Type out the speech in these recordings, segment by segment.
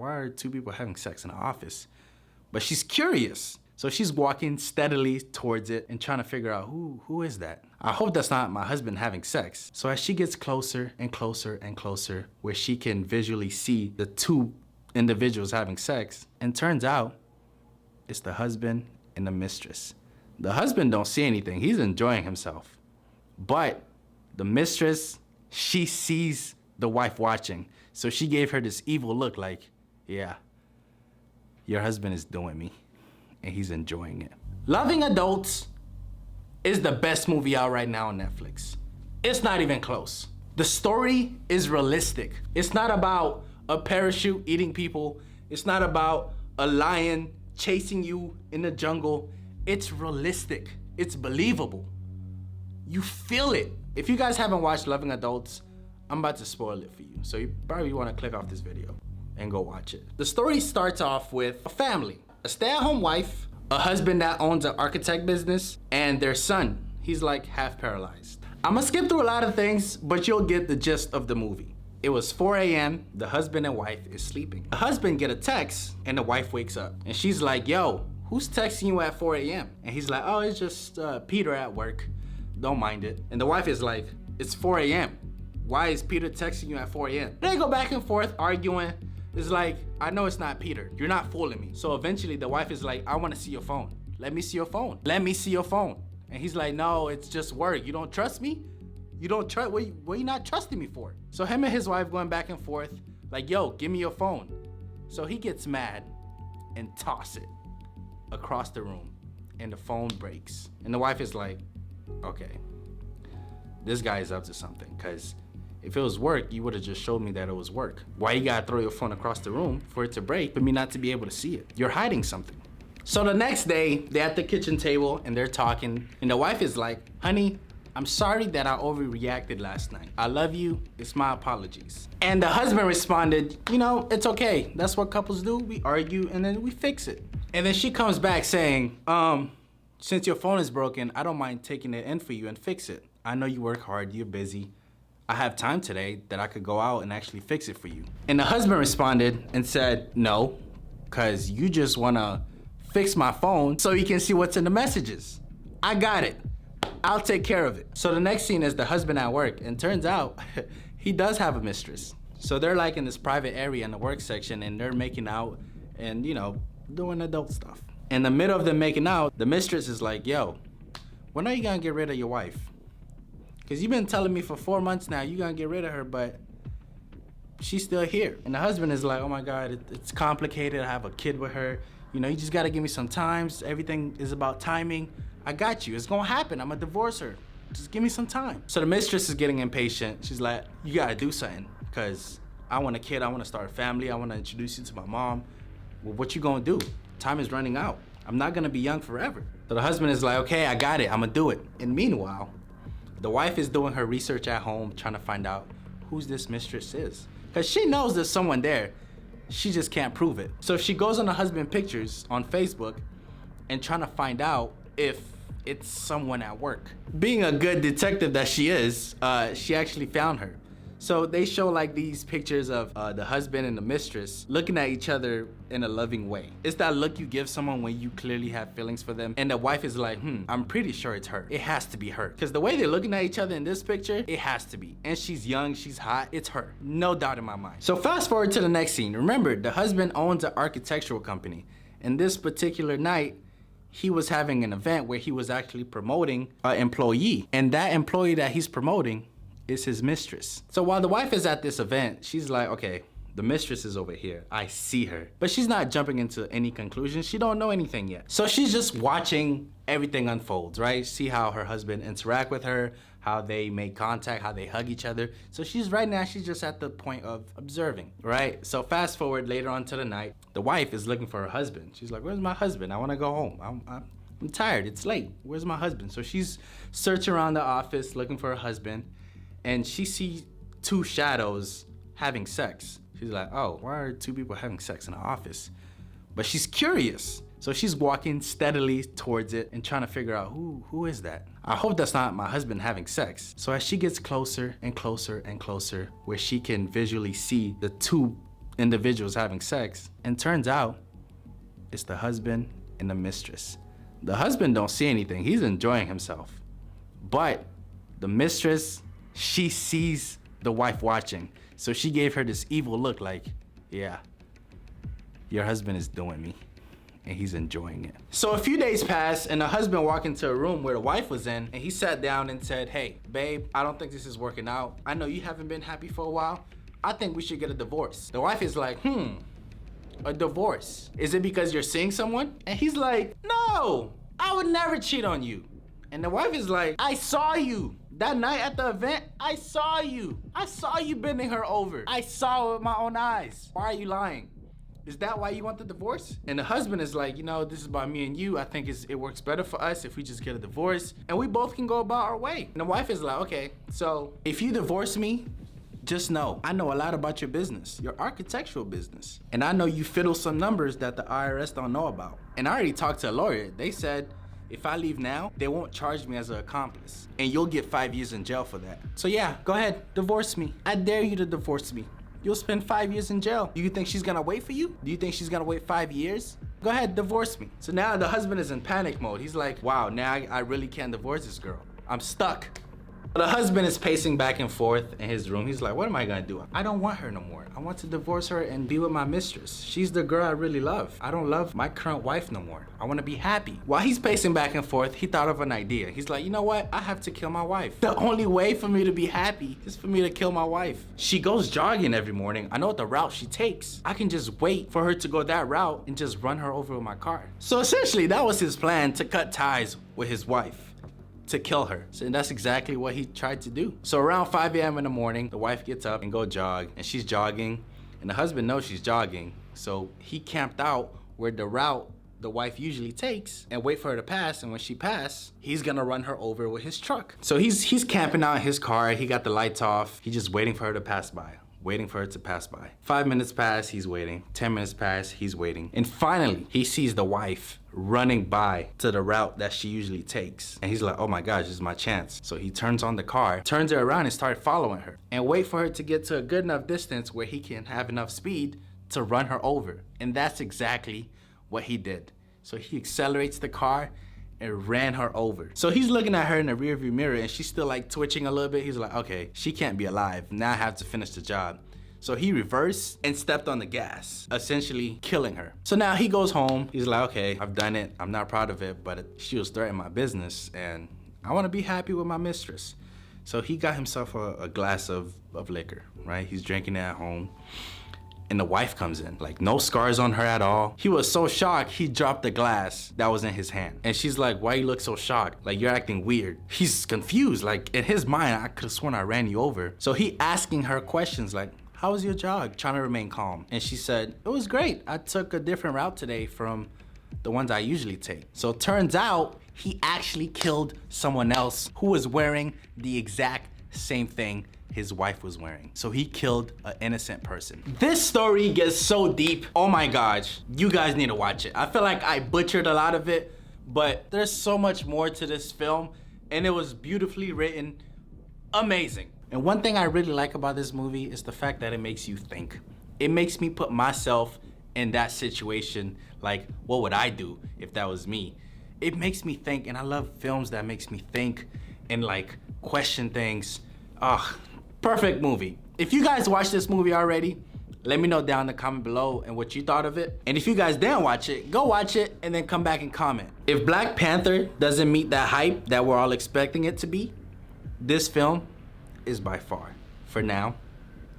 Why are two people having sex in the office? But she's curious. So she's walking steadily towards it and trying to figure out who is that? I hope that's not my husband having sex. So as she gets closer and closer and closer, where she can visually see the two individuals having sex, and turns out it's the husband and the mistress. The husband don't see anything, he's enjoying himself. But the mistress, she sees the wife watching. So she gave her this evil look like, yeah, your husband is doing me and he's enjoying it. Loving Adults is the best movie out right now on Netflix. It's not even close. The story is realistic. It's not about a parachute eating people. It's not about a lion chasing you in the jungle. It's realistic. It's believable. You feel it. If you guys haven't watched Loving Adults, I'm about to spoil it for you. So you probably wanna click off this video and go watch it. The story starts off with a family, a stay-at-home wife, a husband that owns an architect business, and their son. He's like half paralyzed. I'm gonna skip through a lot of things, but you'll get the gist of the movie. It was 4 a.m., the husband and wife is sleeping. The husband get a text and the wife wakes up and she's like, yo, who's texting you at 4 a.m.? And he's like, oh, it's just Peter at work, don't mind it. And the wife is like, it's 4 a.m. Why is Peter texting you at 4 a.m.? They go back and forth arguing. It's like, I know it's not Peter. You're not fooling me. So eventually the wife is like, I wanna see your phone. Let me see your phone. Let me see your phone. And he's like, no, it's just work. You don't trust me? You don't trust, what you not trusting me for? So him and his wife going back and forth, like, yo, give me your phone. So he gets mad and toss it across the room and the phone breaks. And the wife is like, okay, this guy is up to something, because if it was work, you would have just showed me that it was work. Why you gotta throw your phone across the room for it to break, for me not to be able to see it? You're hiding something. So the next day, they're at the kitchen table and they're talking, and the wife is like, honey, I'm sorry that I overreacted last night. I love you, it's my apologies. And the husband responded, you know, it's okay. That's what couples do. We argue and then we fix it. And then she comes back saying, since your phone is broken, I don't mind taking it in for you and fix it. I know you work hard, you're busy. I have time today that I could go out and actually fix it for you. And the husband responded and said, no, because you just wanna fix my phone so you can see what's in the messages. I got it. I'll take care of it. So the next scene is the husband at work, and turns out he does have a mistress. So they're like in this private area in the work section and they're making out and, you know, doing adult stuff. In the middle of them making out, the mistress is like, yo, when are you gonna get rid of your wife? Because you've been telling me for 4 months now you're gonna get rid of her, but she's still here. And the husband is like, oh my God, it's complicated. I have a kid with her. You know, you just gotta give me some time. Everything is about timing. I got you, it's gonna happen. I'm gonna divorce her. Just give me some time. So the mistress is getting impatient. She's like, you gotta do something, because I want a kid, I wanna start a family, I wanna introduce you to my mom. Well, what you gonna do? Time is running out. I'm not gonna be young forever. So the husband is like, okay, I got it, I'm gonna do it. And meanwhile, the wife is doing her research at home, trying to find out who's this mistress is. Because she knows there's someone there, she just can't prove it. So she goes on the husband pictures on Facebook and trying to find out if it's someone at work. Being a good detective that she is, she actually found her. So they show like these pictures of the husband and the mistress looking at each other in a loving way. It's that look you give someone when you clearly have feelings for them. And the wife is like, I'm pretty sure it's her. It has to be her. Because the way they're looking at each other in this picture, it has to be. And she's young, she's hot, it's her. No doubt in my mind. So fast forward to the next scene. Remember, the husband owns an architectural company. And this particular night, he was having an event where he was actually promoting an employee. And that employee that he's promoting is his mistress. So while the wife is at this event, she's like, okay, the mistress is over here. I see her. But she's not jumping into any conclusions. She don't know anything yet. So she's just watching everything unfolds, right? See how her husband interact with her, how they make contact, how they hug each other. So she's just at the point of observing, right? So fast forward later on to the night, the wife is looking for her husband. She's like, where's my husband? I wanna go home. I'm tired, it's late. Where's my husband? So she's searching around the office looking for her husband, and she sees two shadows having sex. She's like, oh, why are two people having sex in the office? But she's curious. So she's walking steadily towards it and trying to figure out who is that? I hope that's not my husband having sex. So as she gets closer and closer and closer, where she can visually see the two individuals having sex. And turns out it's the husband and the mistress. The husband don't see anything. He's enjoying himself. But the mistress, she sees the wife watching. So she gave her this evil look like, yeah, your husband is doing me and he's enjoying it. So a few days passed and the husband walked into a room where the wife was in and he sat down and said, hey, babe, I don't think this is working out. I know you haven't been happy for a while. I think we should get a divorce. The wife is like, a divorce? Is it because you're seeing someone? And he's like, no, I would never cheat on you. And the wife is like, I saw you. That night at the event, I saw you. I saw you bending her over. I saw it with my own eyes. Why are you lying? Is that why you want the divorce? And the husband is like, you know, this is about me and you. I think it works better for us if we just get a divorce and we both can go about our way. And the wife is like, okay, so if you divorce me, just know, I know a lot about your business, your architectural business. And I know you fiddle some numbers that the IRS don't know about. And I already talked to a lawyer. They said, if I leave now, they won't charge me as an accomplice. And you'll get 5 years in jail for that. So yeah, go ahead, divorce me. I dare you to divorce me. You'll spend 5 years in jail. Do you think she's gonna wait for you? Do you think she's gonna wait 5 years? Go ahead, divorce me. So now the husband is in panic mode. He's like, wow, now I really can't divorce this girl. I'm stuck. The husband is pacing back and forth in his room. He's like, what am I gonna do? I don't want her no more. I want to divorce her and be with my mistress. She's the girl I really love. I don't love my current wife no more. I wanna be happy. While he's pacing back and forth, he thought of an idea. He's like, you know what? I have to kill my wife. The only way for me to be happy is for me to kill my wife. She goes jogging every morning. I know the route she takes. I can just wait for her to go that route and just run her over with my car. So essentially, that was his plan to cut ties with his wife, to kill her. So that's exactly what he tried to do. So around 5 a.m. in the morning, the wife gets up and go jog, and she's jogging, and the husband knows she's jogging. So he camped out where the route the wife usually takes and wait for her to pass, and when she passes, he's gonna run her over with his truck. So he's camping out in his car, he got the lights off, he's just waiting for her to pass by. Waiting for her to pass by. 5 minutes pass, he's waiting. 10 minutes pass, he's waiting. And finally, he sees the wife running by to the route that she usually takes. And he's like, oh my gosh, this is my chance. So he turns on the car, turns her around and starts following her. And wait for her to get to a good enough distance where he can have enough speed to run her over. And that's exactly what he did. So he accelerates the car and ran her over. So he's looking at her in the rearview mirror and she's still like twitching a little bit. He's like, okay, she can't be alive. Now I have to finish the job. So he reversed and stepped on the gas, essentially killing her. So now he goes home. He's like, okay, I've done it. I'm not proud of it, but she was threatening my business and I wanna be happy with my mistress. So he got himself a glass of liquor, right? He's drinking it at home. And the wife comes in, like no scars on her at all. He was so shocked, he dropped the glass that was in his hand. And she's like, why you look so shocked? Like you're acting weird. He's confused, like in his mind, I could've sworn I ran you over. So he asking her questions like, how was your jog? Trying to remain calm. And she said, it was great. I took a different route today from the ones I usually take. So it turns out he actually killed someone else who was wearing the exact same thing his wife was wearing. So he killed an innocent person. This story gets so deep. Oh my gosh, you guys need to watch it. I feel like I butchered a lot of it, but there's so much more to this film and it was beautifully written, amazing. And one thing I really like about this movie is the fact that it makes you think. It makes me put myself in that situation, like what would I do if that was me? It makes me think, and I love films that makes me think and like question things. Perfect movie. If you guys watched this movie already, let me know down in the comment below and what you thought of it. And if you guys didn't watch it, go watch it and then come back and comment. If Black Panther doesn't meet that hype that we're all expecting it to be, this film is by far, for now,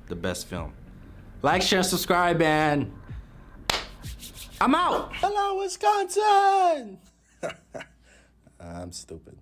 the best film. Like, share, subscribe, and I'm out. Hello, Wisconsin! I'm stupid.